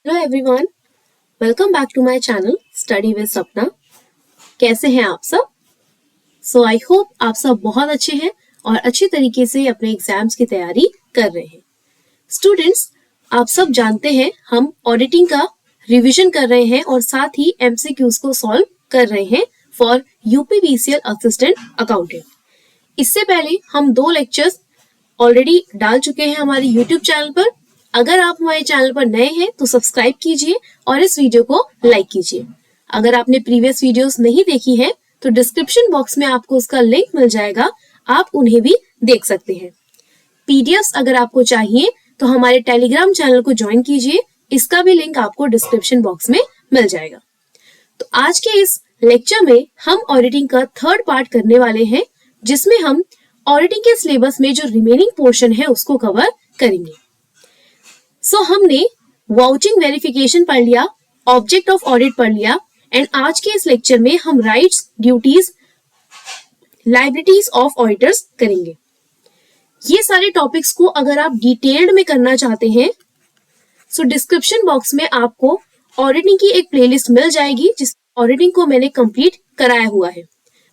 Hello everyone, welcome back to my channel study with Sapna. कैसे हैं आप सब? आई होप आप सब बहुत अच्छे हैं और अच्छी तरीके से अपने एग्जाम्स की तैयारी कर रहे हैं। स्टूडेंट्स, आप सब जानते हैं हम ऑडिटिंग का रिवीजन कर रहे हैं और साथ ही एमसीक्यूज को सॉल्व कर रहे हैं फॉर यूपीपीसीएल असिस्टेंट अकाउंटेंट। इससे पहले हम 2 लेक्चर्स ऑलरेडी डाल चुके हैं हमारे यूट्यूब चैनल पर। अगर आप हमारे चैनल पर नए हैं तो सब्सक्राइब कीजिए और इस वीडियो को लाइक कीजिए। अगर आपने प्रीवियस वीडियोस नहीं देखी हैं तो डिस्क्रिप्शन बॉक्स में आपको उसका लिंक मिल जाएगा, आप उन्हें भी देख सकते हैं। पीडीएफ्स अगर आपको चाहिए तो हमारे टेलीग्राम चैनल को ज्वाइन कीजिए, इसका भी लिंक आपको डिस्क्रिप्शन बॉक्स में मिल जाएगा। तो आज के इस लेक्चर में हम ऑडिटिंग का 3rd पार्ट करने वाले हैं, जिसमें हम ऑडिटिंग के सिलेबस में जो रिमेनिंग पोर्शन है उसको कवर करेंगे। हमने वाउचिंग वेरिफिकेशन पढ़ लिया, ऑब्जेक्ट ऑफ ऑडिट पढ़ लिया एंड आज के इस लेक्चर में हम rights, duties, liabilities of auditors करेंगे। ये सारे टॉपिक्स को अगर आप डिटेल्ड में करना चाहते हैं डिस्क्रिप्शन बॉक्स में आपको ऑडिटिंग की एक प्लेलिस्ट मिल जाएगी, जिस ऑडिटिंग को मैंने कंप्लीट कराया हुआ है।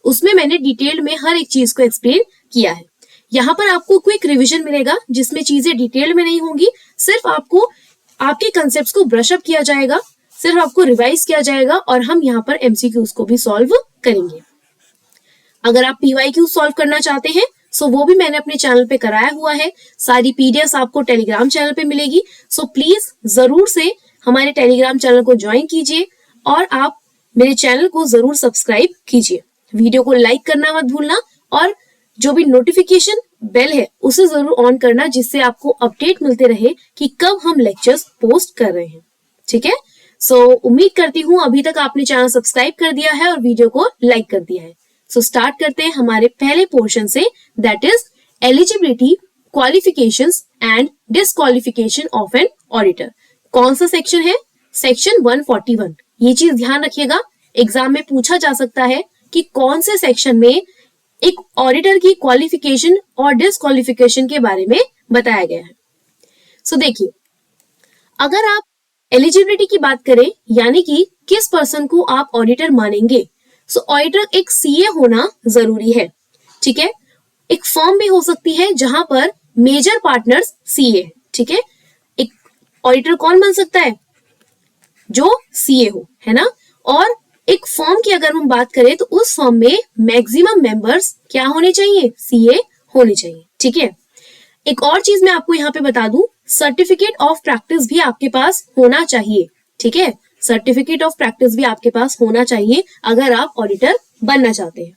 उसमें मैंने डिटेल में हर एक चीज को एक्सप्लेन किया है। यहाँ पर आपको क्विक रिवीजन मिलेगा जिसमें चीजें डिटेल में नहीं होंगी, सिर्फ आपको आपके कंसेप्ट्स को ब्रश अप किया जाएगा, सिर्फ आपको रिवाइज किया जाएगा और हम यहाँ पर एमसीक्यूज को भी सॉल्व करेंगे। अगर आप पीवाईक्यू सॉल्व करना चाहते हैं वो भी मैंने अपने चैनल पे कराया हुआ है। सारी पीडीएफ आपको टेलीग्राम चैनल पे मिलेगी। प्लीज जरूर से हमारे टेलीग्राम चैनल को ज्वाइन कीजिए और आप मेरे चैनल को जरूर सब्सक्राइब कीजिए। वीडियो को लाइक करना मत भूलना और जो भी नोटिफिकेशन बेल है उसे जरूर ऑन करना, जिससे आपको अपडेट मिलते रहे कि कब हम लेक्चर्स पोस्ट कर रहे हैं। ठीक है, उम्मीद करती हूँ अभी तक आपने चैनल सब्सक्राइब कर दिया है और वीडियो को लाइक कर दिया है। स्टार्ट करते हैं हमारे पहले पोर्शन से, that is eligibility, qualifications and disqualification of an auditor. कौन सा सेक्शन है? सेक्शन 141। ये चीज ध्यान रखिएगा, एग्जाम में पूछा जा सकता है कि कौन से सेक्शन में एक ऑडिटर की क्वालिफिकेशन और डिस्क्वालिफिकेशन के बारे में बताया गया है। देखिए, अगर आप एलिजिबिलिटी की बात करें, यानी कि किस पर्सन को आप ऑडिटर मानेंगे, ऑडिटर एक सीए होना जरूरी है। ठीक है, एक फर्म भी हो सकती है जहां पर मेजर पार्टनर्स सीए। ठीक है, एक ऑडिटर कौन बन सकता है? जो सीए हो, है ना। और एक फर्म की अगर हम बात करें तो उस फर्म में मैक्सिमम मेंबर्स क्या होने चाहिए? सीए होने चाहिए। ठीक है, एक और चीज मैं आपको यहाँ पे बता दूं, सर्टिफिकेट ऑफ प्रैक्टिस भी आपके पास होना चाहिए। ठीक है, सर्टिफिकेट ऑफ प्रैक्टिस भी आपके पास होना चाहिए अगर आप ऑडिटर बनना चाहते हैं।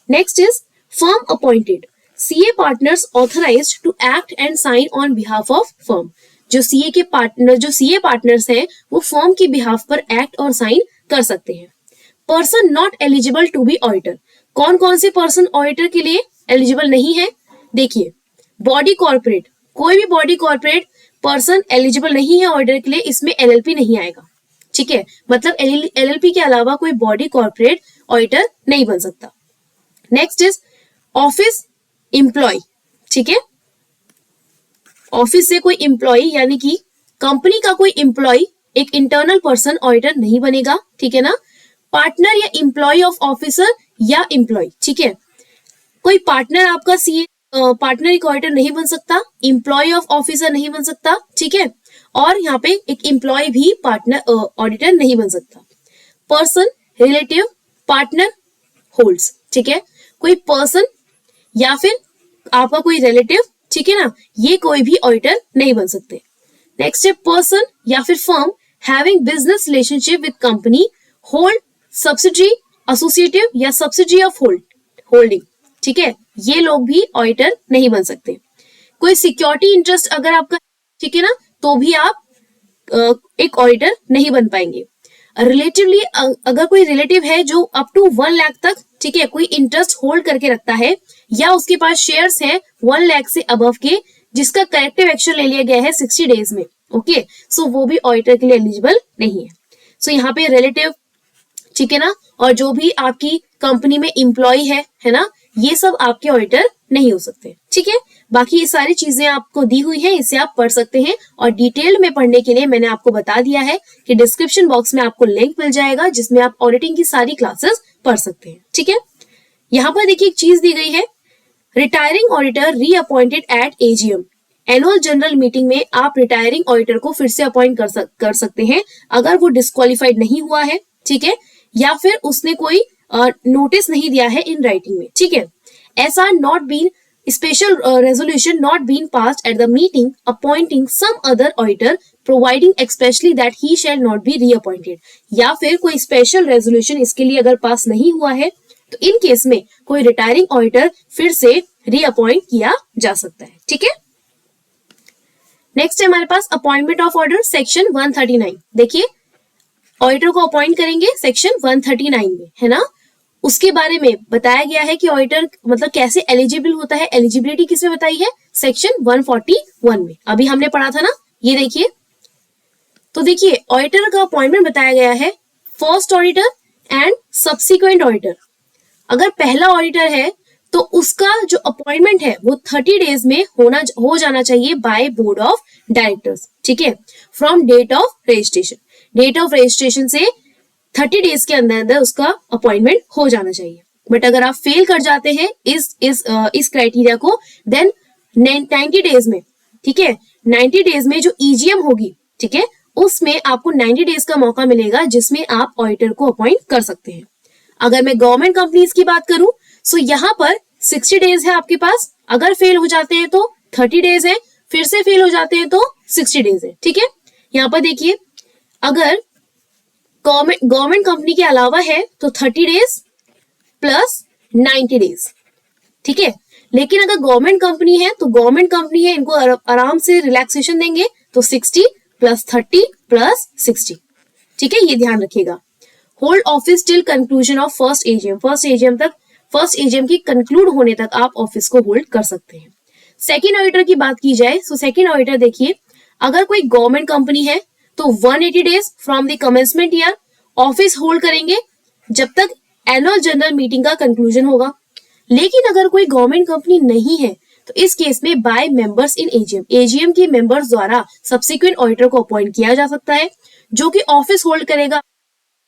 Next is firm appointed, CA partners authorised to act and sign on behalf of firm. जो सीए पार्टनर्स हैं वो फर्म की बिहाफ पर एक्ट और साइन कर सकते हैं। Person not eligible to be auditor, कौन कौन से पर्सन ऑडिटर के लिए एलिजिबल नहीं है? देखिए, बॉडी कॉर्पोरेट, कोई भी बॉडी कॉर्पोरेट पर्सन एलिजिबल नहीं है ऑडिटर के लिए, इसमें एलएलपी नहीं आएगा। ठीक है, मतलब एलएलपी के अलावा कोई बॉडी कॉर्पोरेट ऑडिटर नहीं बन सकता। Next is office employ. ठीक है, ऑफिस से कोई एम्प्लॉय यानी कि कंपनी का कोई एम्प्लॉय, एक इंटरनल पर्सन ऑडिटर नहीं बनेगा। ठीक है ना। पार्टनर या एम्प्लॉय ऑफ ऑफिसर या एम्प्लॉय। ठीक है, कोई पार्टनर आपका सीए पार्टनर एक ऑडिटर नहीं बन सकता, एम्प्लॉय ऑफ ऑफिसर नहीं बन सकता। ठीक है, और यहाँ पे एक एम्प्लॉय भी पार्टनर ऑडिटर नहीं बन सकता। Person, relative, partner holds. ठीक है, कोई पर्सन या फिर आपका कोई रिलेटिव, ठीक है ना, ये कोई भी ऑडिटर नहीं बन सकते। नेक्स्ट है पर्सन या फिर firm having business relationship with company, hold subsidiary, associative या सब्सिडरी ऑफ होल्डिंग। ठीक है, ये लोग भी ऑडिटर नहीं बन सकते। कोई सिक्योरिटी इंटरेस्ट अगर आपका, ठीक है ना, तो भी आप एक ऑडिटर नहीं बन पाएंगे। रिलेटिवली अगर कोई रिलेटिव है जो अप टू 1 लाख तक, ठीक है, कोई इंटरेस्ट होल्ड करके रखता है या उसके पास शेयर्स हैं 1 लाख से अबव के, जिसका करेक्टिव एक्शन ले लिया गया है 60 डेज में, ओके, वो भी ऑडिटर के लिए एलिजिबल नहीं है। यहाँ पे रिलेटिव, ठीक है ना, और जो भी आपकी कंपनी में एम्प्लॉय है ना, ये सब आपके ऑडिटर नहीं हो सकते। ठीक है, बाकी ये सारी चीजें आपको दी हुई हैं, इसे आप पढ़ सकते हैं और डिटेल में पढ़ने के लिए मैंने आपको बता दिया है कि डिस्क्रिप्शन बॉक्स में आपको लिंक मिल जाएगा जिसमें आप ऑडिटिंग की सारी क्लासेस पढ़ सकते हैं। ठीक है, यहाँ पर देखिए एक चीज दी गई है, retiring auditor reappointed at AGM. Annual general meeting में आप रिटायरिंग ऑडिटर को फिर से अपॉइंट कर सकते हैं अगर वो डिस्क्वालिफाइड नहीं हुआ है, ठीक है, या फिर उसने कोई नोटिस नहीं दिया है इन राइटिंग में। ठीक है, ऐसा not been special resolution not being passed at the meeting appointing some other auditor providing expressly that he shall not be reappointed, या फिर कोई स्पेशल रेजोल्यूशन इसके लिए अगर पास नहीं हुआ है तो इन केस में कोई रिटायरिंग ऑडिटर फिर से रीअपॉइंट किया जा सकता है। ठीक है, नेक्स्ट है हमारे पास अपॉइंटमेंट ऑफ ऑर्डर सेक्शन 139। देखिए ऑडिटर को अपॉइंट करेंगे सेक्शन 139 में, है ना, उसके बारे में बताया गया है कि ऑडिटर मतलब कैसे एलिजिबल होता है। एलिजिबिलिटी किसमें बताई है, सेक्शन 141 में, अभी हमने पढ़ा था ना, ये देखिए। तो देखिए ऑडिटर का अपॉइंटमेंट बताया गया है first auditor and subsequent auditor. अगर पहला ऑडिटर है तो उसका जो अपॉइंटमेंट है वो 30 डेज में हो जाना चाहिए बाय बोर्ड ऑफ डायरेक्टर्स। ठीक है, from date of registration, date of registration से 30 डेज के अंदर अंदर उसका अपॉइंटमेंट हो जाना चाहिए। बट अगर आप फेल कर जाते हैं इस क्राइटेरिया को, देन 90 डेज में, ठीक है, 90 डेज में जो ईजीएम होगी, ठीक है, उसमें आपको 90 डेज का मौका मिलेगा जिसमें आप ऑडिटर को अपॉइंट कर सकते हैं। अगर मैं गवर्नमेंट कंपनीज की बात करूं तो यहाँ पर 60 डेज है आपके पास, अगर फेल हो जाते हैं तो 30 डेज है, फिर से फेल हो जाते हैं तो 60 डेज है। ठीक है, यहाँ पर देखिए अगर गवर्नमेंट कंपनी के अलावा है तो 30 डेज प्लस 90 डेज। ठीक है, लेकिन अगर गवर्नमेंट कंपनी है तो गवर्नमेंट कंपनी है, इनको आराम से रिलैक्सेशन देंगे तो 60 प्लस 30 प्लस 60। ठीक है, ये ध्यान रखिएगा। Hold office till conclusion of first AGM, first AGM की कंक्लूड होने तक आप ऑफिस को होल्ड कर सकते हैं। सेकेंड ऑडिटर की बात की जाए तो सेकेंड ऑडिटर देखिए, अगर कोई गवर्नमेंट कंपनी है तो 180 days from the commencement year office hold करेंगे जब तक एनुअल जनरल मीटिंग का कंक्लूजन होगा। लेकिन अगर कोई गवर्नमेंट कंपनी नहीं है तो इस केस में by members in AGM, AGM के मेंबर्स द्वारा सब्सिक्वेंट ऑडिटर को अपॉइंट किया जा सकता है जो कि ऑफिस होल्ड करेगा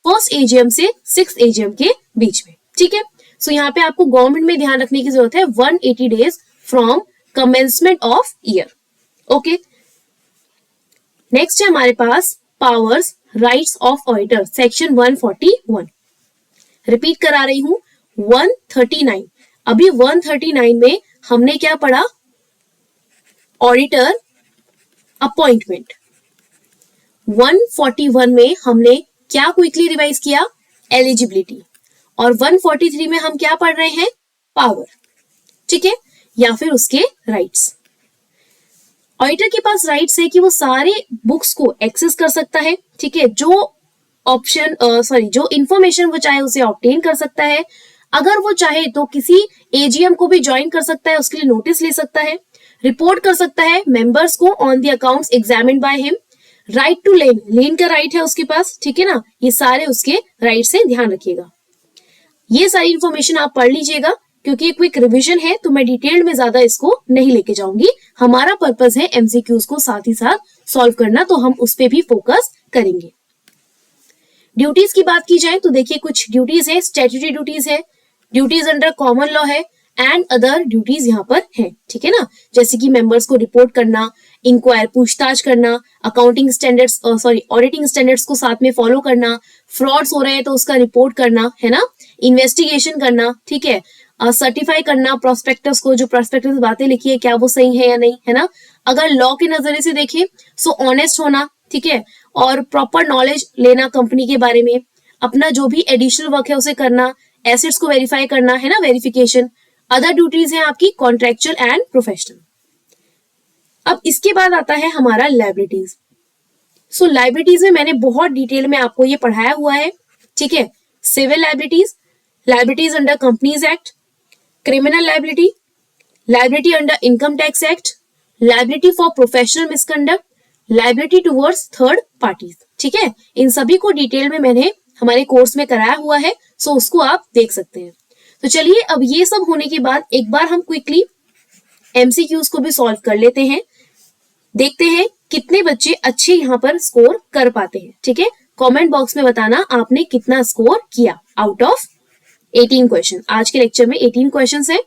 फर्स्ट एजीएम से 6th एजीएम के बीच में। ठीक है, सो यहाँ पे आपको गवर्नमेंट में ध्यान रखने की जरूरत है, 180 days from commencement of year. Okay, next है हमारे पास powers rights of auditor section 141। Repeat करा रही हूं 139। अभी 139 में हमने क्या पढ़ा, ऑडिटर अपॉइंटमेंट। 141 में हमने क्या क्विकली रिवाइज किया, एलिजिबिलिटी। और 143 में हम क्या पढ़ रहे हैं, पावर। ठीक है, या फिर उसके राइट्स। ऑडिटर के पास राइट्स है कि वो सारे बुक्स को एक्सेस कर सकता है। ठीक है, जो इंफॉर्मेशन वो चाहे उसे ऑब्टेन कर सकता है। अगर वो चाहे तो किसी एजीएम को भी ज्वाइन कर सकता है, उसके लिए नोटिस ले सकता है, रिपोर्ट कर सकता है मेंबर्स को on the accounts examined by him. Right two lane का राइट है उसके पास। ठीक है ना, ये सारे उसके राइट से, ध्यान रखिएगा। ये सारी इंफॉर्मेशन आप पढ़ लीजिएगा क्योंकि क्विक रिवीजन है तो मैं डिटेल में ज्यादा इसको नहीं लेके जाऊंगी। हमारा पर्पस है एमसीक्यूज को साथ ही साथ सॉल्व करना, तो हम उस पर भी फोकस करेंगे। ड्यूटीज की बात की जाए तो देखिए कुछ ड्यूटीज है, स्टैट्यूटरी ड्यूटीज है, ड्यूटीज अंडर कॉमन लॉ है एंड अदर ड्यूटीज यहाँ पर है। ठीक है ना, जैसे कि मेंबर्स को रिपोर्ट करना, इंक्वायर पूछताछ करना, अकाउंटिंग स्टैंडर्ड्स ऑडिटिंग स्टैंडर्ड्स को साथ में फॉलो करना, फ्रॉड्स हो रहे हैं तो उसका रिपोर्ट करना, है ना, इन्वेस्टिगेशन करना। ठीक है, सर्टिफाई करना प्रोस्पेक्टस को, जो प्रोस्पेक्टस में बातें लिखी है क्या वो सही है या नहीं, है ना। अगर लॉ के नजरिए से देखें सो ऑनेस्ट होना, ठीक है, और प्रॉपर नॉलेज लेना कंपनी के बारे में, अपना जो भी एडिशनल वर्क है उसे करना, एसेट्स को वेरीफाई करना, है ना, वेरिफिकेशन। अदर ड्यूटीज है आपकी कॉन्ट्रेक्चुअल एंड प्रोफेशनल। अब इसके बाद आता है हमारा लायबिलिटीज। सो लायबिलिटीज में मैंने बहुत डिटेल में आपको ये पढ़ाया हुआ है। ठीक है, civil liabilities, liabilities under companies act, criminal liability, liability under income tax act, liability for professional misconduct, liability towards third parties. ठीक है, इन सभी को डिटेल में मैंने हमारे कोर्स में कराया हुआ है, सो उसको आप देख सकते हैं। तो चलिए अब ये सब होने के बाद एक बार हम क्विकली एमसीक्यूज को भी सॉल्व कर लेते हैं, देखते हैं कितने बच्चे अच्छे यहाँ पर स्कोर कर पाते हैं। ठीक है, कमेंट बॉक्स में बताना आपने कितना स्कोर किया आउट ऑफ 18 क्वेश्चन। आज के लेक्चर में 18 क्वेश्चन है।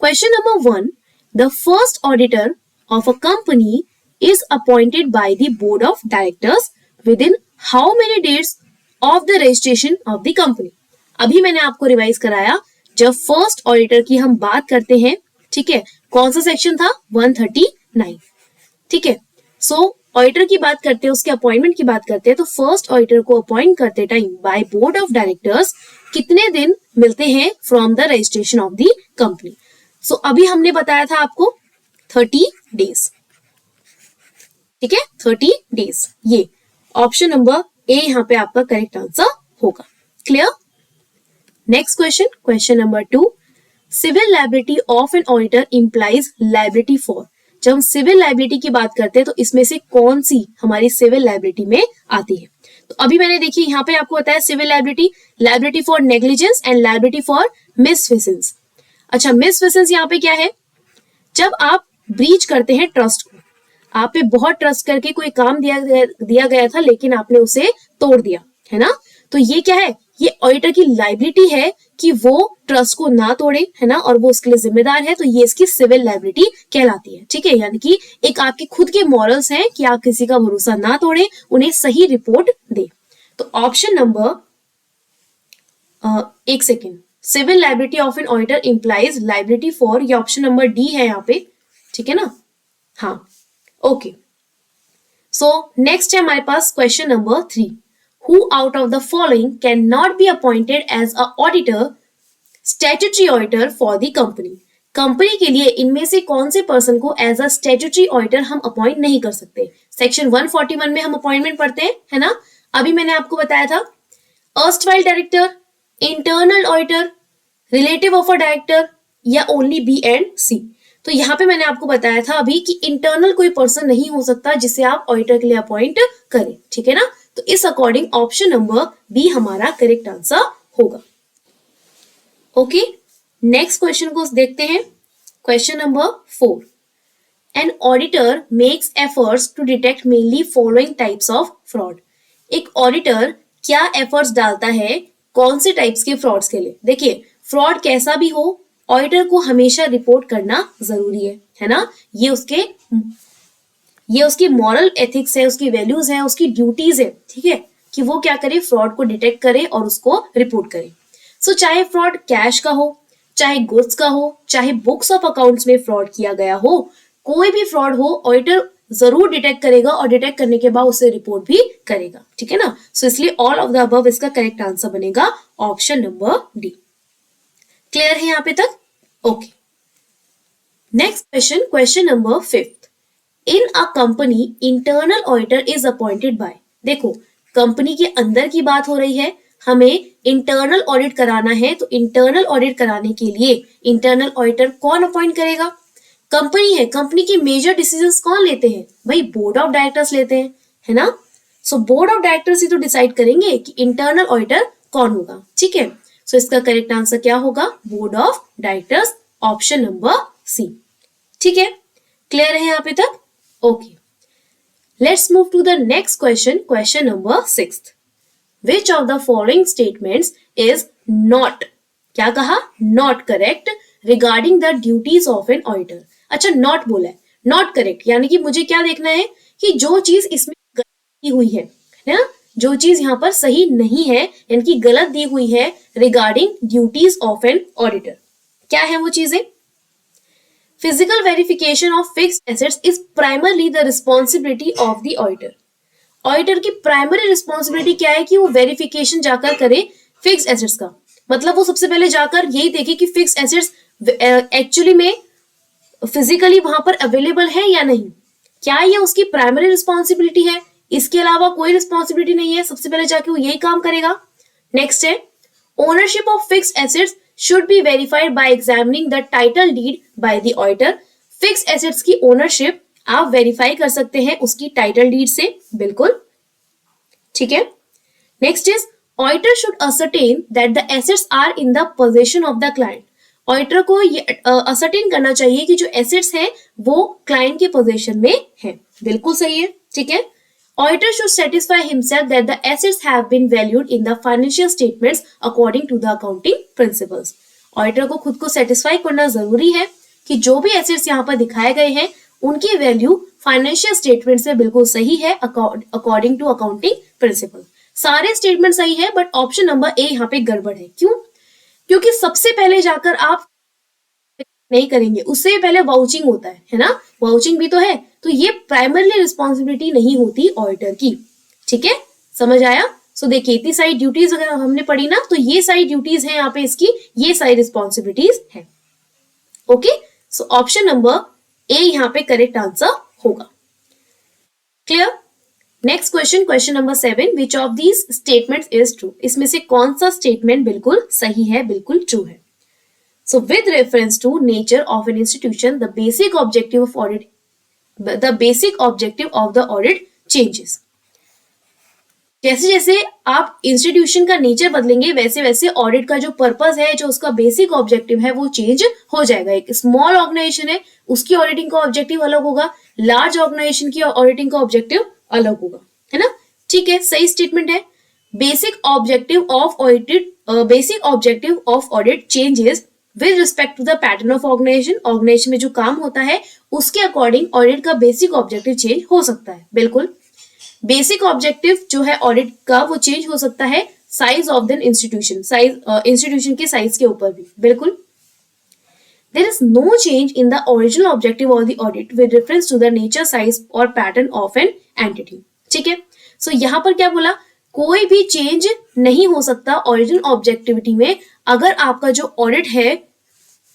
Question number 1, the first auditor of a company is appointed by the board of directors within how many days of the registration of the company। अभी मैंने आपको revise कराया, जब first auditor की हम बात करते हैं, ठीक है, कौन सा सेक्शन था, 139। ठीक है, सो ऑडिटर की बात करते हैं, उसके अपॉइंटमेंट की बात करते हैं, तो फर्स्ट ऑडिटर को अपॉइंट करते time by board of directors कितने दिन मिलते हैं from the registration of the company. So अभी हमने बताया था आपको 30 डेज। ठीक है, 30 डेज। ये ऑप्शन नंबर ए यहाँ पे आपका करेक्ट आंसर होगा। Clear. Next question, question number 2, civil liability of an auditor implies liability for. जब हम सिविल लायबिलिटी की बात करते हैं तो इसमें से कौन सी हमारी सिविल लायबिलिटी में आती है। तो अभी मैंने देखिए यहाँ पे आपको बताया civil liability, liability for negligence and liability for misfeasance. अच्छा, मिसफिसेंस यहाँ पे क्या है, जब आप ब्रीच करते हैं ट्रस्ट को, आप पे बहुत ट्रस्ट करके कोई काम दिया गया था लेकिन आपने उसे तोड़ दिया, है ना, तो ये क्या है, ये ऑडिटर की लायबिलिटी है कि वो ट्रस्ट को ना तोड़े, है ना, और वो उसके लिए जिम्मेदार है, तो ये इसकी सिविल लायबिलिटी कहलाती है। ठीक है, यानी कि एक आपके खुद के मॉरल्स हैं कि आप किसी का भरोसा ना तोड़े, उन्हें सही रिपोर्ट दे। तो ऑप्शन नंबर, एक second, civil liability of an auditor implies liability for, ये ऑप्शन नंबर डी है यहाँ पे। ठीक है ना, हाँ, ओके। सो नेक्स्ट है हमारे पास question number 3, who out of the following can not be appointed as a auditor, statutory auditor for the company. Company के लिए इनमें से कौन से पर्सन को एज अ स्टैट्यूटरी ऑडिटर हम अपॉइंट नहीं कर सकते। सेक्शन 141 में हम अपॉइंटमेंट पढ़ते हैं, है ना, अभी मैंने आपको बताया था erstwhile director, internal auditor, relative of a director या ओनली बी एंड सी। तो यहाँ पे मैंने आपको बताया था अभी कि इंटरनल कोई पर्सन नहीं हो सकता जिसे आप ऑडिटर के लिए अपॉइंट करें। ठीक है ना, तो इस अकॉर्डिंग ऑप्शन नंबर बी हमारा करेक्ट आंसर होगा। ओके, नेक्स्ट क्वेश्चन को देखते हैं। Question number 4, an auditor makes efforts to detect mainly following types of fraud. एक ऑडिटर क्या एफर्ट्स डालता है कौन से टाइप्स के फ्रॉड्स के लिए। देखिए, फ्रॉड कैसा भी हो, ऑडिटर को हमेशा रिपोर्ट करना जरूरी है ना, ये उसकी मॉरल एथिक्स है, उसकी वैल्यूज है, उसकी ड्यूटीज है। ठीक है, कि वो क्या करे, फ्रॉड को डिटेक्ट करे और उसको रिपोर्ट करे। सो चाहे फ्रॉड कैश का हो, चाहे गुड्स का हो, चाहे बुक्स ऑफ अकाउंट्स में फ्रॉड किया गया हो, कोई भी फ्रॉड हो, ऑडिटर जरूर डिटेक्ट करेगा और डिटेक्ट करने के बाद उसे रिपोर्ट भी करेगा। ठीक है ना, सो इसलिए ऑल ऑफ द अबव इसका करेक्ट आंसर बनेगा ऑप्शन नंबर डी। क्लियर है यहाँ पे तक? Okay. Next question, question number 5, in a company internal auditor is appointed by. देखो, कंपनी के अंदर की बात हो रही है, हमें इंटरनल ऑडिट कराना है, तो इंटरनल ऑडिट कराने के लिए इंटरनल ऑडिटर कौन अपॉइंट करेगा। कंपनी है, कंपनी के मेजर डिसीजंस कौन लेते हैं, भाई बोर्ड ऑफ डायरेक्टर्स लेते हैं, है ना। सो बोर्ड ऑफ डायरेक्टर्स ही तो डिसाइड करेंगे कि इंटरनल ऑडिटर कौन होगा। ठीक है, सो इसका करेक्ट आंसर क्या होगा, board of directors, option number C. ठीक है, क्लियर है यहाँ पे तक? Okay, let's move to the next question, question number 6, which of the following statements is not, क्या कहा, not correct regarding the duties of an auditor. अच्छा, not बोला है, नॉट करेक्ट, यानी कि मुझे क्या देखना है कि जो चीज इसमें गलत की हुई है ना, जो चीज यहाँ पर सही नहीं है, यानी कि गलत दी हुई है regarding duties of an auditor. क्या है वो चीजें? Physical verification of fixed assets is primarily the responsibility of the auditor. Auditor की प्राइमरी रिस्पॉन्सिबिलिटी क्या है कि वो वेरिफिकेशन जाकर करे फिक्स्ड एसेट्स का, मतलब वो सबसे पहले जाकर यही देखे कि फिक्स्ड एसेट्स एक्चुअली में फिजिकली वहां पर अवेलेबल है या नहीं। क्या ये उसकी प्राइमरी रिस्पॉन्सिबिलिटी है, इसके अलावा कोई रिस्पॉन्सिबिलिटी नहीं है, सबसे पहले जाके वो यही काम करेगा। नेक्स्ट है, ownership of fixed assets should be verified by examining the title deed by the auditor. Fixed assets की ओनरशिप आप वेरीफाई कर सकते हैं उसकी टाइटल डीड से, बिल्कुल ठीक है। Next is, auditor should ascertain that the assets are in the position of the client. Auditor को ये असर्टेन करना चाहिए कि जो एसेट्स हैं वो क्लाइंट के पोजीशन में है। बिल्कुल सही है, ठीक है। Auditor should satisfy himself that the assets have been valued in the financial statements according to the accounting principles. Auditor को खुद को satisfy करना जरूरी है कि जो भी assets यहाँ पर दिखाए गए हैं उनकी वैल्यू फाइनेंशियल स्टेटमेंट से बिल्कुल सही है अकॉर्डिंग टू अकाउंटिंग प्रिंसिपल। सारे स्टेटमेंट सही है बट ऑप्शन नंबर ए यहाँ पे गड़बड़ है। क्यों? क्योंकि सबसे पहले जाकर आप नहीं करेंगे, उससे पहले वाउचिंग होता है ना, वाउचिंग भी तो है, तो ये प्राइमरली रिस्पॉन्सिबिलिटी नहीं होती ऑडिटर की, ठीक है, समझ आया। सो देखिए इतनी सारी ड्यूटीज अगर हमने पढ़ी ना, तो ये सारी ड्यूटीज हैं यहाँ पे इसकी, ये सारी रिस्पॉन्सिबिलिटीज है। ओके, सो ऑप्शन नंबर ए यहाँ पे करेक्ट आंसर होगा। Clear? Next question, question number 7, which of these statements is true? इसमें से कौन सा स्टेटमेंट बिल्कुल सही है, बिल्कुल ट्रू है? So with reference to nature of an institution, the basic objective of the audit changes. जैसे जैसे आप इंस्टीट्यूशन का नेचर बदलेंगे वैसे वैसे ऑडिट का जो पर्पस है, जो उसका बेसिक ऑब्जेक्टिव है, वो चेंज हो जाएगा। एक स्मॉल ऑर्गेनाइजेशन है उसकी ऑडिटिंग का ऑब्जेक्टिव अलग होगा, लार्ज ऑर्गेनाइजेशन की ऑडिटिंग का ऑब्जेक्टिव अलग होगा, है ना, ठीक है, सही स्टेटमेंट है। Basic objective of audit changes with respect to the pattern of organisation में जो काम होता है उसके अकॉर्डिंग ऑडिट का बेसिक ऑब्जेक्टिव चेंज हो सकता है। बिल्कुल, बेसिक ऑब्जेक्टिव जो है ऑडिट का वो चेंज हो सकता है size of the institution, institution के साइज के ऊपर भी। बिल्कुल, there is no change in the original objective of the audit with reference to the nature, size और पैटर्न ऑफ एन एंटिटी, ठीक है। सो यहाँ पर क्या बोला, कोई भी चेंज नहीं हो सकता ओरिजिनल ऑब्जेक्टिविटी में अगर आपका जो ऑडिट है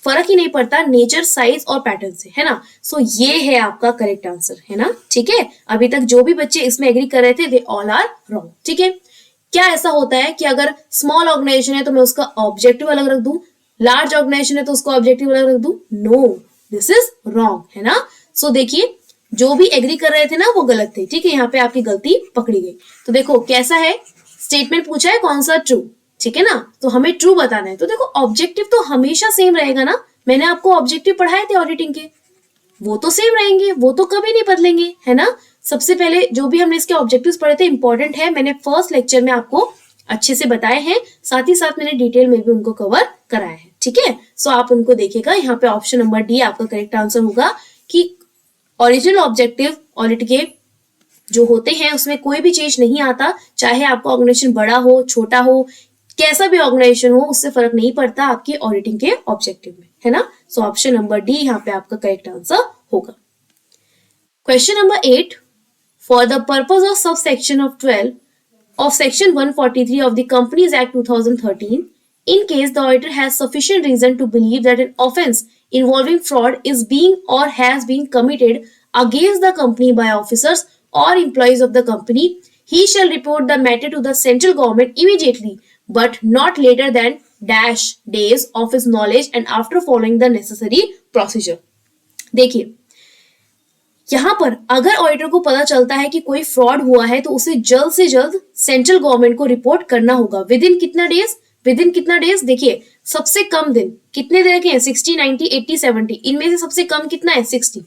फर्क ही नहीं पड़ता नेचर, साइज और पैटर्न से, है ना। सो ये है आपका करेक्ट आंसर, है ना, ठीक है। अभी तक जो भी बच्चे इसमें एग्री कर रहे थे दे ऑल आर रॉन्ग, ठीक है। क्या ऐसा होता है कि अगर स्मॉल ऑर्गेनाइजेशन है तो मैं उसका ऑब्जेक्टिव अलग रख दूं, लार्ज ऑर्गेनाइजेशन है तो उसका ऑब्जेक्टिव अलग रख दूं? नो, दिस इज रॉन्ग, है ना। सो देखिए जो भी एग्री कर रहे थे ना वो गलत थे, ठीक है, यहाँ पे आपकी गलती पकड़ी गई। तो देखो कैसा है, स्टेटमेंट पूछा है कौन सा ट्रू, ठीक है ना, तो हमें ट्रू बताना है। तो देखो ऑब्जेक्टिव तो हमेशा सेम रहेगा ना, मैंने आपको ऑब्जेक्टिव पढ़ाए थे ऑडिटिंग के, वो तो सेम रहेंगे, वो तो कभी नहीं बदलेंगे, है ना। सबसे पहले जो भी हमने इसके ऑब्जेक्टिव्स पढ़े थे इंपॉर्टेंट है, मैंने फर्स्ट लेक्चर में आपको अच्छे से बताए हैं, साथ ही साथ मैंने डिटेल में भी उनको कवर कराया है, ठीक है। सो आप उनको देखिएगा। यहाँ पे ऑप्शन नंबर डी आपका करेक्ट आंसर होगा कि ओरिजिनल ऑब्जेक्टिव ऑडिट के जो होते हैं उसमें कोई भी चेंज नहीं आता, चाहे आपका ऑर्गेनाइजेशन बड़ा हो छोटा हो, कैसा भी ऑर्गेनाइजेशन हो, उससे फर्क नहीं पड़ता आपकी ऑडिटिंग के ऑब्जेक्टिव में, है ना। सो ऑप्शन नंबर डी यहाँ पे आपका करेक्ट आंसर होगा। Question number 8, for the purpose of sub section of 12 of section 143 of the Companies Act 2013, in case the auditor has sufficient reason to believe that an offence involving fraud is being or has been committed against the company by officers or employees of the company, he shall report the matter to the central government immediately, but not later than dash days of his knowledge and after following the necessary procedure. देखिए यहाँ पर अगर auditor को पता चलता है कि कोई फ्रॉड हुआ है तो उसे जल्द से जल्द सेंट्रल गवर्नमेंट को रिपोर्ट करना होगा। विद इन कितना डेज? देखिए सबसे कम दिन कितने दिन के हैं, 60, 90, 80, 70, इनमें से सबसे कम कितना है, 60।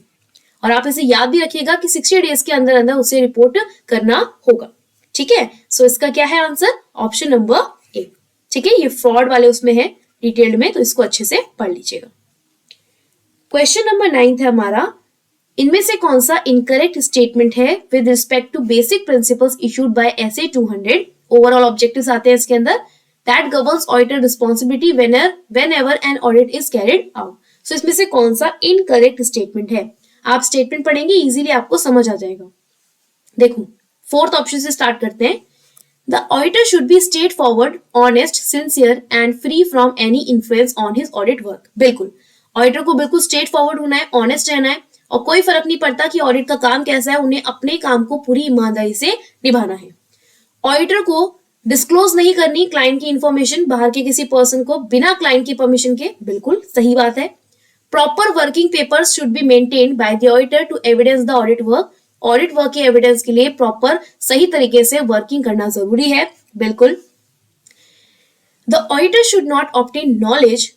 और आप इसे याद भी रखिएगा कि 60 डेज के अंदर अंदर उसे रिपोर्ट करना होगा, ठीक है। सो इसका क्या है आंसर, ऑप्शन नंबर ए, ठीक है। ये फ्रॉड वाले उसमें है डिटेल्ड में, तो इसको अच्छे से पढ़ लीजिएगा। क्वेश्चन नंबर 9 है हमारा, इनमें से कौन सा इनकरेक्ट स्टेटमेंट है with respect to basic principles issued by SA 200, overall objectives आते हैं इसके अंदर, that governs auditor responsibility whenever an audit is carried out. So इसमें से कौन सा इनकरेक्ट स्टेटमेंट है? आप स्टेटमेंट पढ़ेंगे इजीली आपको समझ आ जाएगा। देखो फोर्थ ऑप्शन से स्टार्ट करते हैं, the auditor should be straight forward, honest, sincere and free from any influence on his audit work. बिल्कुल, ऑडिटर को बिल्कुल स्ट्रेट फॉरवर्ड होना है, ऑनेस्ट रहना है, और कोई फर्क नहीं पड़ता कि ऑडिट का काम कैसा है, उन्हें अपने काम को पूरी ईमानदारी से निभाना है। ऑडिटर को डिस्क्लोज नहीं करनी क्लाइंट की इंफॉर्मेशन बाहर के किसी पर्सन को बिना क्लाइंट की परमिशन के, बिल्कुल सही बात है। Proper working papers should be maintained by the auditor to evidence the audit work. Audit work के एविडेंस के लिए प्रॉपर सही तरीके से वर्किंग करना जरूरी है, बिल्कुल। The auditor should not obtain knowledge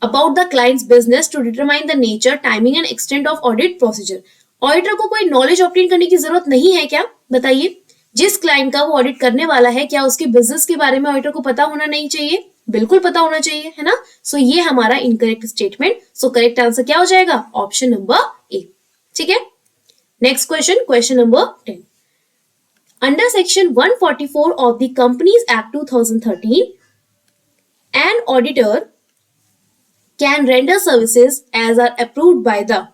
about the client's business to determine the nature, timing and extent of audit procedure. Auditor को कोई नॉलेज ऑब्टेन करने की जरूरत नहीं है क्या? बताइए, जिस क्लाइंट का वो ऑडिट करने वाला है क्या उसके बिजनेस के बारे में ऑडिटर को पता होना नहीं चाहिए? बिल्कुल पता होना चाहिए, है ना। सो ये हमारा incorrect statement. So correct answer क्या हो जाएगा? Option number A. ठीक है, next question, question number 10। Under section 144 of the companies act 2013, an auditor can render services as are approved by the,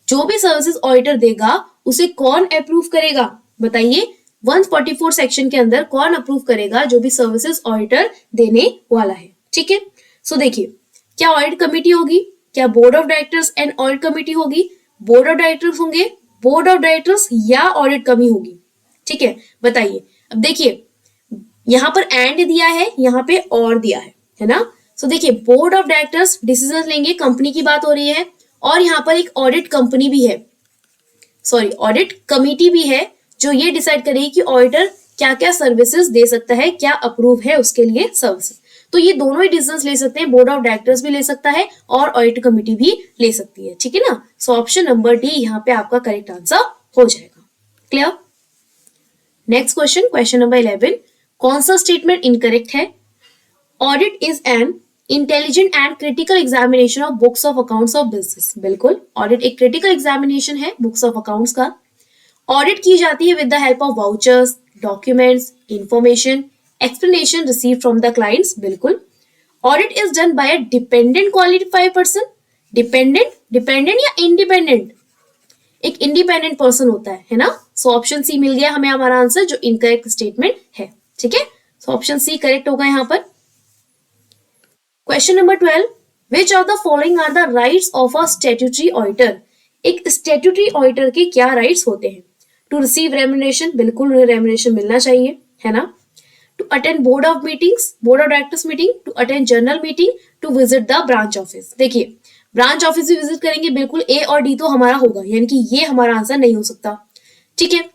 जो भी सर्विसेज ऑडिटर देगा उसे कौन अप्रूव करेगा? बताइए, 144 सेक्शन के अंदर कौन अप्रूव करेगा जो भी सर्विसेज ऑडिटर देने वाला है? ठीक है, सो देखिए, क्या ऑडिट कमेटी होगी? क्या board of directors and audit committee होगी? बोर्ड ऑफ डायरेक्टर्स होंगे, बोर्ड ऑफ डायरेक्टर्स या ऑडिट कमेटी होगी? ठीक है, बताइए। अब देखिए, यहां पर एंड दिया है, यहाँ पे और दिया है ना। सो देखिए, बोर्ड ऑफ डायरेक्टर्स डिसीजन लेंगे, कंपनी की बात हो रही है, और यहाँ पर एक ऑडिट कंपनी भी है, सॉरी ऑडिट कमेटी भी है, जो ये डिसाइड करेगी कि ऑडिटर क्या क्या सर्विसेज दे सकता है, क्या अप्रूव है उसके लिए सर्विसेज। तो ये दोनों ही डिसीजन ले सकते हैं, बोर्ड ऑफ डायरेक्टर्स भी ले सकता है और ऑडिट कमेटी भी ले सकती है। ठीक है ना। सो ऑप्शन नंबर डी यहाँ पे आपका करेक्ट आंसर हो जाएगा। Clear. Next question, question number 11। कौन सा स्टेटमेंट इनकरेक्ट है? Audit is an intelligent and critical examination of books of accounts of business. बिल्कुल, ऑडिट एक क्रिटिकल एग्जामिनेशन है बुक्स ऑफ अकाउंट्स का। ऑडिट की जाती है with the help of vouchers, documents, information, explanation receive from the clients. बिल्कुल, audit is done by a dependent qualified person. Dependent या independent? एक इंडिपेंडेंट पर्सन होता है ना। सो ऑप्शन सी मिल गया हमें हमारा आंसर, जो इनकरेक्ट स्टेटमेंट है। ठीक है, सो ऑप्शन सी करेक्ट होगा यहाँ पर। Question number 12। Which of the following are the rights of a statutory auditor? एक स्टैट्यूटरी ऑडिटर के क्या राइट्स होते हैं? टू रिसीव रेम्युनरेशन, बिल्कुल रेम्युनरेशन मिलना चाहिए, है ना। To attend board of meetings, board of directors meeting, to attend general meeting, to visit the branch office. देखिए, ब्रांच ऑफिस भी विजिट करेंगे, बिल्कुल ए और डी तो हमारा होगा, यानी कि ये हमारा आंसर नहीं हो सकता। ठीक है,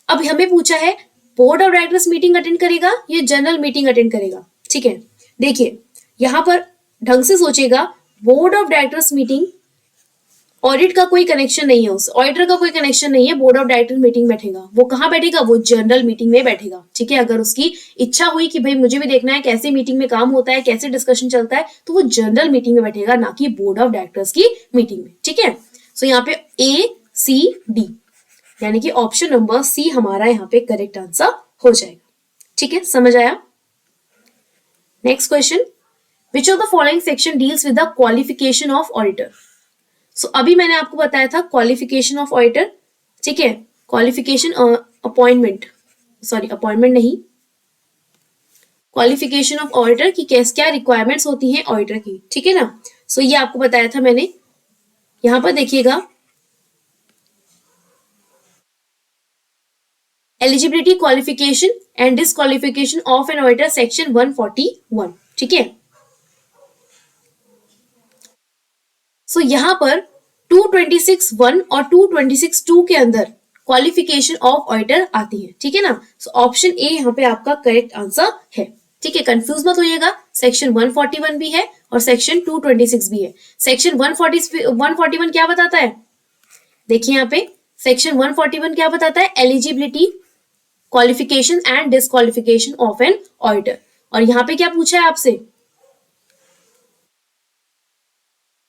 अब हमें पूछा है board of directors meeting attend करेगा या जनरल मीटिंग अटेंड करेगा। ठीक है, देखिए यहां पर ढंग से सोचेगा, board of directors meeting, audit का कोई कनेक्शन नहीं है, उस ऑडिटर का कोई कनेक्शन नहीं है, बोर्ड ऑफ डायरेक्टर मीटिंग बैठेगा। वो कहाँ बैठेगा? वो जनरल मीटिंग में बैठेगा। ठीक है, अगर उसकी इच्छा हुई कि भाई मुझे भी देखना है कैसे मीटिंग में काम होता है, कैसे डिस्कशन चलता है, तो वो जनरल मीटिंग में बैठेगा, ना कि बोर्ड ऑफ डायरेक्टर्स की मीटिंग में। ठीक है, सो यहाँ पे ए सी डी, यानी कि ऑप्शन नंबर सी हमारा यहाँ पे करेक्ट आंसर हो जाएगा। ठीक है, समझ आया। Next question, which of the following section deals with the qualification of auditor? So अभी मैंने आपको बताया था क्वालिफिकेशन ऑफ ऑडिटर। ठीक है, क्वालिफिकेशन अपॉइंटमेंट, सॉरी अपॉइंटमेंट नहीं, क्वालिफिकेशन ऑफ ऑडिटर की क्या रिक्वायरमेंट्स होती हैं ऑडिटर की। ठीक है ना। सो ये आपको बताया था मैंने। यहां पर देखिएगा, eligibility, qualification and disqualification of an auditor, section 141। ठीक है, सो यहां पर 226(1) और 226(2) के अंदर क्वालिफिकेशन ऑफ ऑडिटर आती है। ठीक है ना। सो ऑप्शन ए यहाँ पे आपका करेक्ट आंसर है। ठीक है, कंफ्यूज मत होइएगा, सेक्शन 141 भी है और सेक्शन 226 भी है। सेक्शन 141 क्या बताता है? देखिए यहाँ पे सेक्शन 141 क्या बताता है? Eligibility, qualification and disqualification of an auditor. और यहाँ पे क्या पूछा है आपसे?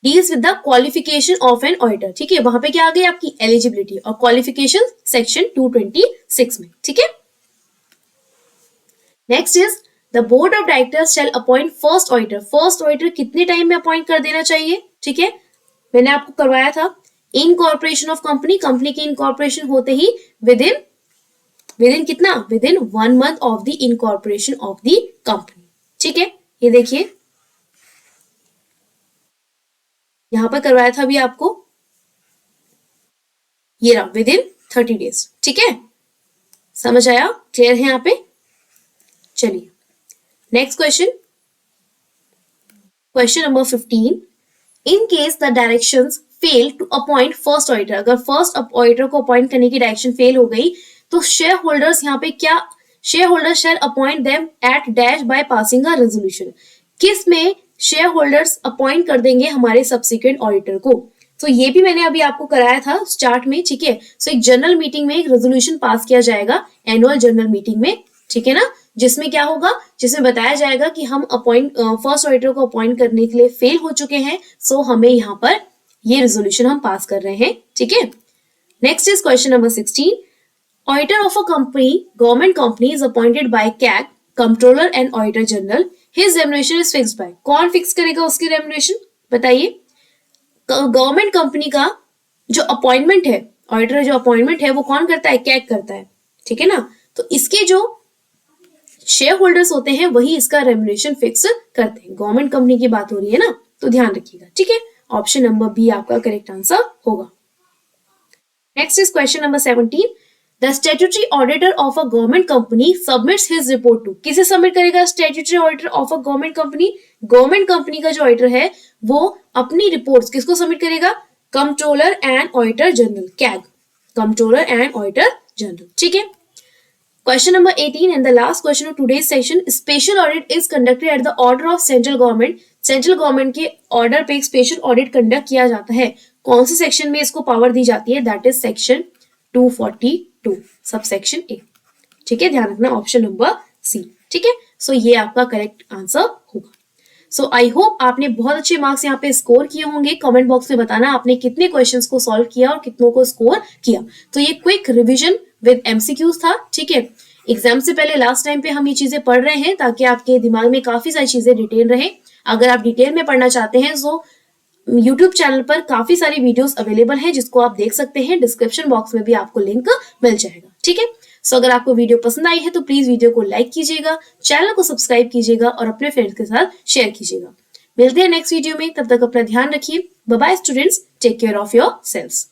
Deals with the qualification of an auditor. ठीक है, वहां पे क्या आ गई आपकी? एलिजिबिलिटी, और क्वालिफिकेशन सेक्शन 226 में। ठीक है, next is the board of directors shall appoint first auditor. First auditor कितने टाइम में अपॉइंट कर देना चाहिए? ठीक है, मैंने आपको करवाया था इनकॉर्पोरेशन ऑफ कंपनी, कंपनी की इनकॉर्पोरेशन होते ही विद इन कितना? Within 1 month of the incorporation of the company. ठीक है, ये देखिए यहां पर करवाया था अभी आपको, ये रहा विद इन 30 days। ठीक है, समझ आया? क्लियर है यहाँ पे? चलिए next question, question number 15। In case the directions fail to appoint first auditor, अगर फर्स्ट ऑडिटर को अपॉइंट करने की डायरेक्शन फेल हो गई तो शेयर होल्डर्स यहाँ पे क्या? Share holder shall appoint them at dash by passing a resolution. किस में शेयर होल्डर्स अपॉइंट कर देंगे हमारे सब्सिक्वेंट ऑडिटर को। तो ये भी मैंने अभी आपको कराया था चार्ट में, ठीक है। सो एक जनरल मीटिंग में एक रेजोल्यूशन पास किया जाएगा एनुअल जनरल मीटिंग में, ठीक है ना, जिसमें क्या होगा, जिसमें बताया जाएगा कि हम फर्स्ट ऑडिटर को अपॉइंट करने के लिए फेल हो चुके हैं, सो हमें यहाँ पर ये रेजोल्यूशन हम पास कर रहे हैं, ठीक है। Next is question number 16। Auditor of a company, government company is appointed by CAG, controller and auditor general, his remuneration is fixed by. कौन फिक्स करेगा उसकी रेम्युनरेशन, बताइए। गवर्नमेंट कंपनी का जो अपॉइंटमेंट है, ऑडिटर जो अपॉइंटमेंट है वो कौन करता है, कैग करता है, ठीक है ना। तो इसके जो शेयर होल्डर्स होते हैं वही इसका रेम्युनरेशन फिक्स करते हैं। गवर्नमेंट कंपनी की बात हो रही है ना, तो ध्यान रखिएगा, ठीक है। ऑप्शन नंबर बी आपका करेक्ट आंसर होगा। Next is question number 17। The statutory auditor of a government company submits his report to. किसे सबमिट करेगा statutory auditor of a government company? Government company का जो ऑडिटर है वो अपनी रिपोर्ट्स किसको सबमिट करेगा? Controller and auditor general, CAG, controller and auditor general, ठीक है। Question number 18 and the last question of today's session. Special audit is conducted at the order of central government. Central government के order पे एक special audit conduct किया जाता है। कौन से सेक्शन में इसको पावर दी जाती है? That is section 242 sub section A, ठीक है। ध्यान रखना ऑप्शन नंबर सी, ठीक है। सो ये आपका करेक्ट आंसर होगा। सो आई होप आपने बहुत अच्छे मार्क्स यहाँ पे स्कोर किए होंगे। कमेंट बॉक्स में बताना आपने कितने क्वेश्चंस को सॉल्व किया और कितनों को स्कोर किया। तो ये क्विक रिवीजन विद एमसीक्यूज था, ठीक है। एग्जाम से पहले लास्ट टाइम पे हम ये चीजें पढ़ रहे हैं ताकि आपके दिमाग में काफी सारी चीजें डिटेल रहे। अगर आप डिटेल में पढ़ना चाहते हैं तो यूट्यूब चैनल पर काफी सारी वीडियोस अवेलेबल हैं जिसको आप देख सकते हैं। डिस्क्रिप्शन बॉक्स में भी आपको लिंक मिल जाएगा, ठीक है। सो अगर आपको वीडियो पसंद आई है तो प्लीज वीडियो को लाइक कीजिएगा, चैनल को सब्सक्राइब कीजिएगा और अपने फ्रेंड्स के साथ शेयर कीजिएगा। मिलते हैं नेक्स्ट वीडियो में, तब तक अपना ध्यान रखिए। Bye bye students, take care of your selves.